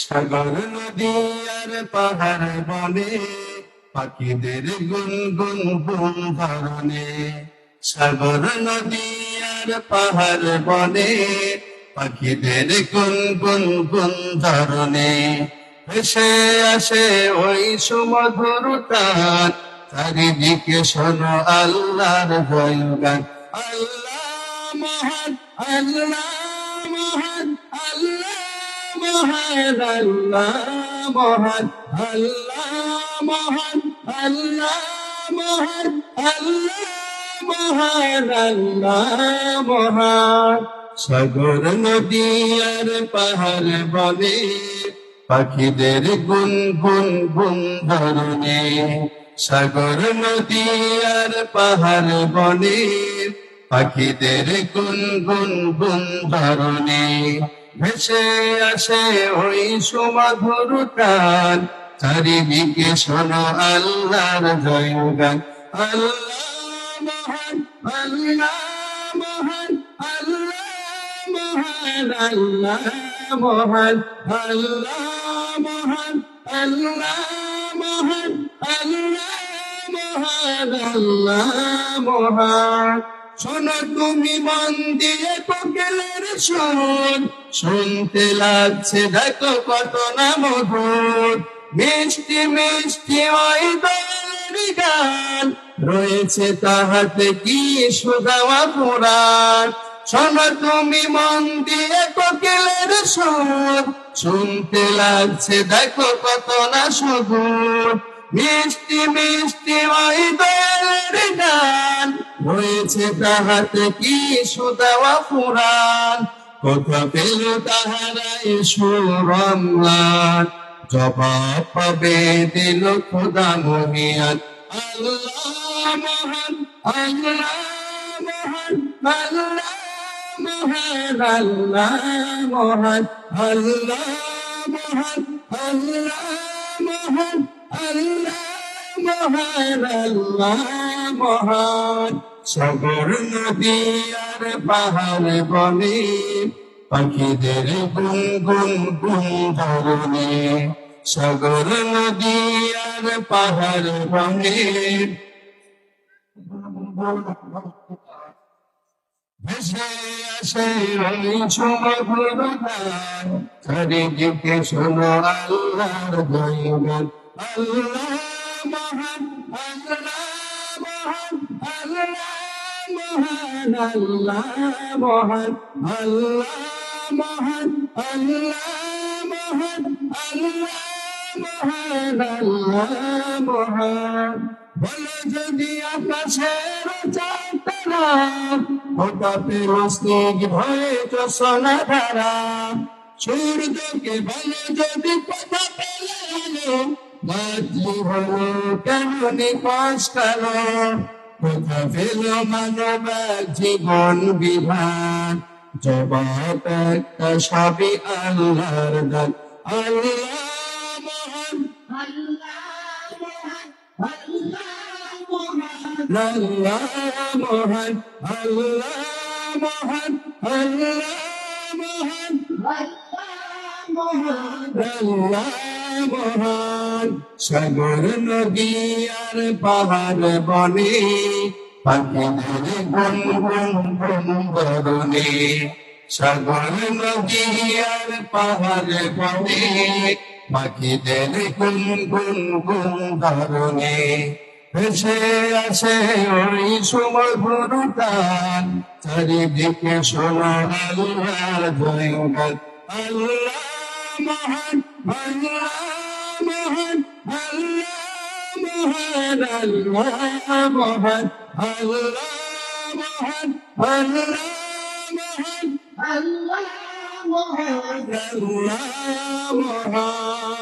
সাগর নদী আর পাহাড় বনে পাখিদের গুনগুন গুন ধরনে। সাগর নদী আর পাহাড় বনে পাখিদের গুনগুন গুন ধরনে। ভেসে আসে ওই সুমধুর তান, চারিদিকে শোনো আল্লাহর জয়গান। আল্লাহ মহান, আল্লাহ মহান, আল্লাহ মহান, আল্লাহ মহান, আল্লাহ মহান, আল্লাহ মহান, আল্লাহ মহান, আল্লাহ মহান। সাগর নদী আর পাহাড় বনে পাখিদের গুনগুন গুন ধরনে। সাগর নদী আর পাহাড় বনে পাখিদের গুনগুন গুন ধরনে। ভেসে আসে ওই সুমধুর গান, চারিদিকে শোনো আল্লাহর জয়গান। আল্লাহ মহান, আল্লাহ মহান, আল্লাহ মহান, আল্লাহ মহান, আল্লাহ মহান, আল্লাহ মহান, আল্লাহ মহান, আল্লাহ মহান। শোনো তুমি মন দিয়ে কোকিলের সুর, শুনতে লাগছে দেখো কত না মধুর। মিষ্টি মিষ্টি ওই দোয়েলের গান, রয়েছে তাহাতে কি সুদাওয়া পুরাণ। শোনো তুমি মন দিয়ে কোকিলের সুর, শুনতে লাগছে দেখো কত না সুদূর। মিষ্টি মিষ্টি ওই দোয়েলের গান, রয়েছে তাহাতে কি সুদাওয়া পুরাণ। কোথা পেল তাহারাই সুর অম্লান, জবাব পাবে দিল খোদা মহিয়ান। আল্লাহ মহান, আল্লাহ মহান, আল্লাহ মহান, আল্লাহ মহান, আল্লাহ মহান, আল্লাহ মহান, আল্লাহ মহান, আল্লাহ মহান। সাগর নদী আর পাহাড় বনে পাখিদের গুনগুন গুন ধরনে। সাগর নদী আর পাহাড় বনে ভেসে আসে ওই সুমধুর গান, চারিদিকে শোনো আল্লাহর জয়গান। আল্লাহ মহান, আল্লাহ মহান, আল্লাহ মহান, আল্লাহ মহান, আল্লাহ মহান, আল্লাহ মহান, আল্লাহ মহান, আল্লাহ মহান। বলে যদি আকাশের চাঁদরা, ওটা পেল স্নিগ্ধ ভয়ে চোষণা ধারা। সূর্যকে বলে যদি কথা পেলে আলো, রাত্রি হলো কেন নিপাশ কালো। কোথা পেল মানব জীবন বিধান, জবাব একটা সবই আল্লাহর দান। আল্লাহ মহান, আল্লাহ মহান, আল্লাহ মহান, আল্লাহ মহান, আল্লাহ মহান, আল্লাহ মহান, আল্লাহ মহান, আল্লাহ মহান। সাগর নদী আর পাহাড় বনে পাখিদের গুনগুন গুন ধরনে। সাগর নদী আর পাহাড় বনে পাখিদের গুনগুন গুন ধরনে। ভেসে আসে ওই সুমধুর গান, চারিদিকে শোনো আল্লাহর জয়গান। আল্লাহ মহান, আল্লাহ মহান, আল্লাহ মহান, আল্লাহ মহান, আল্লাহ মহান, আল্লাহ মহান, আল্লাহ মহান, আল্লাহ মহান।